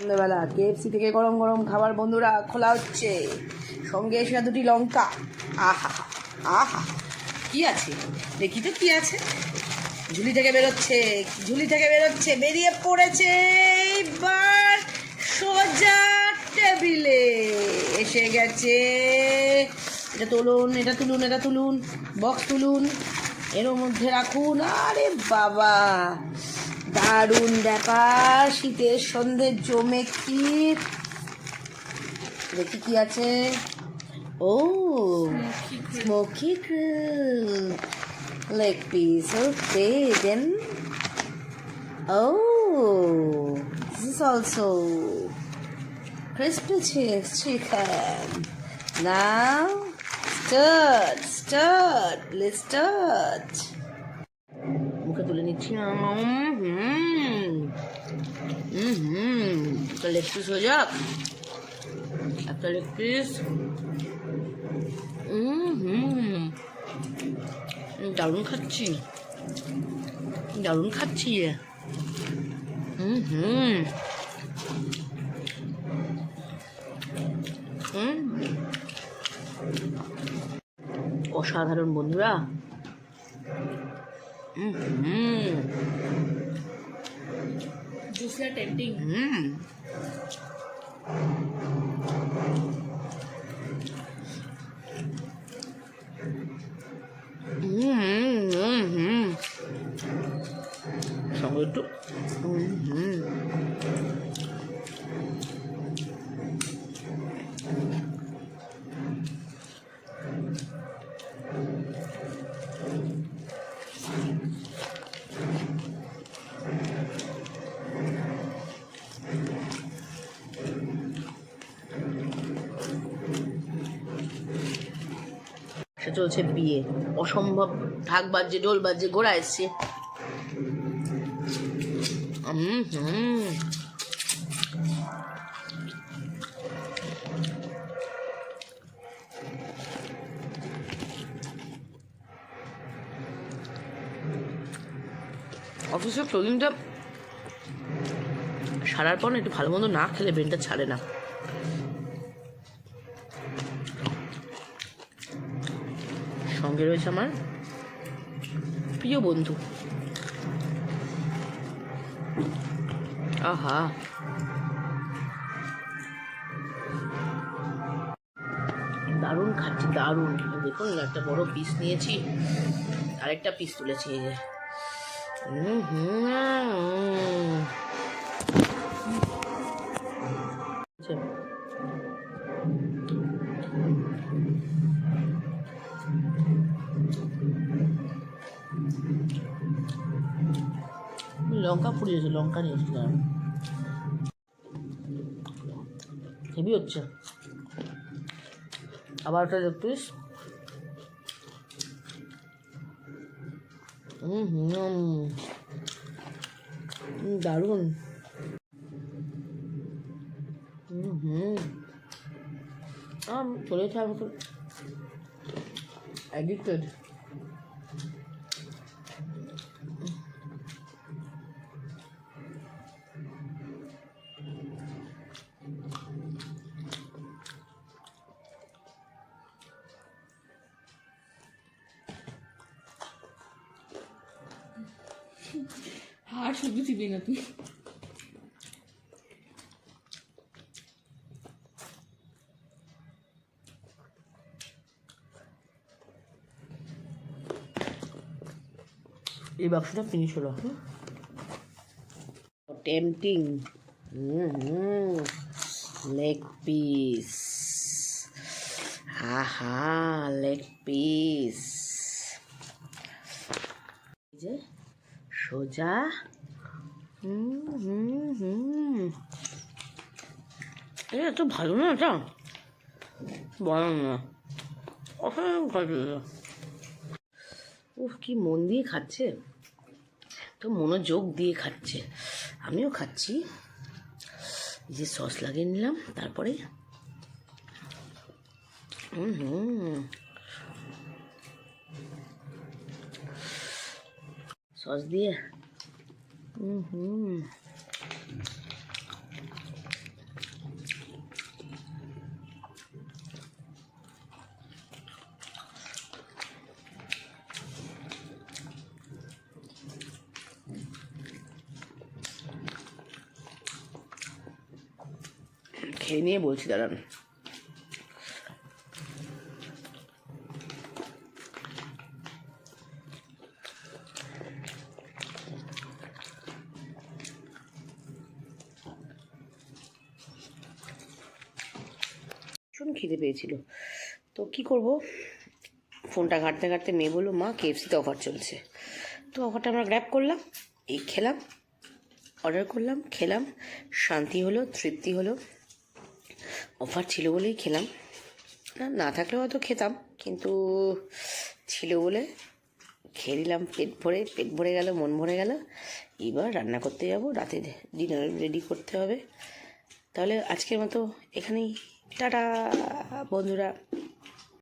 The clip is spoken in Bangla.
সন্ধ্যেবেলা KFC থেকে গরম গরম খাবার বন্ধুরা খোলা হচ্ছে, সঙ্গে এসে দুটি লঙ্কা। আহা আহা, কি আছে দেখি তো কি আছে। ঝুলি থেকে বেরোচ্ছে, বেরিয়ে পড়েছে এইবার সোজা টেবিলে এসে গেছে। এটা তুলুন, বক্স তুলুন, এর মধ্যে রাখুন। আরে বাবা, দারুণ ব্যাপার, শীতের সন্ধ্যে জমে ক্ষীর। দেখি কি আছে। ও, smoky grill leg piece. Okay, then this is also crispy chicken. Now start. Let's start. মুখে তুলে নিচ্ছি। একটা লেগ পিস হয়ে যাক, একটা লেগ পিস। দারুণ খাচ্ছি অসাধারণ বন্ধুরা। Juicy and tempting. সঙ্গে একটু চলছে বিয়ে, অসম্ভব ঢাক বাজছে, ঢোল বাজছে, ঘোড়া এসছে। অফিসের ক্লোজিংটা সারার পর একটু ভালো মন্দ না খেলে ব্রেনটা ছাড়ে না। সঙ্গে রয়েছে আমার প্রিয় বন্ধু। আহা, দারুণ খাচ্ছি, দারুণ। দেখুন একটা বড় পিস নিয়েছি, আরেকটা পিস তুলেছি। এই যে লঙ্কা পুড়িয়েছে, লঙ্কা নিয়ে এসেছিলাম। হেভি হচ্ছে। আবার একটা লেগ পিস। দারুণ। চলেছে আমি তো অ্যাডিক্টেড। হাড় শুধু চিবি না তুই। এই বাক্সটা ফিনিশ হলো। Tempting leg piece. হা লেগ পিস। যে সোজা এটা তো ভালো না, এটা বলো না। উফ, কি মন দিয়ে খাচ্ছে, তো মনোযোগ দিয়ে খাচ্ছে। আমিও খাচ্ছি। এই যে সস লাগিয়ে নিলাম, তারপরে সস দিয়ে খেয়ে নিয়ে বলছি দাঁড়ান। ভীষণ খিদে পেয়েছিল, তো কি করব, ফোনটা ঘাঁটতে ঘাঁটতে মেয়ে বললো মা কেএফসিতে অফার চলছে। তো অফারটা আমরা গ্র্যাব করলাম, এই খেলাম, অর্ডার করলাম, খেলাম, শান্তি হলো, তৃপ্তি হলো। অফার ছিল বলেই খেলাম, না থাকলেও হয়তো খেতাম, কিন্তু ছিল বলে খেয়ে নিলাম পেট ভরে গেল, মন ভরে গেল। এবার রান্না করতে যাব, রাতে ডিনার রেডি করতে হবে। তাহলে আজকের মতো এখানেই টাটা বন্ধুরা।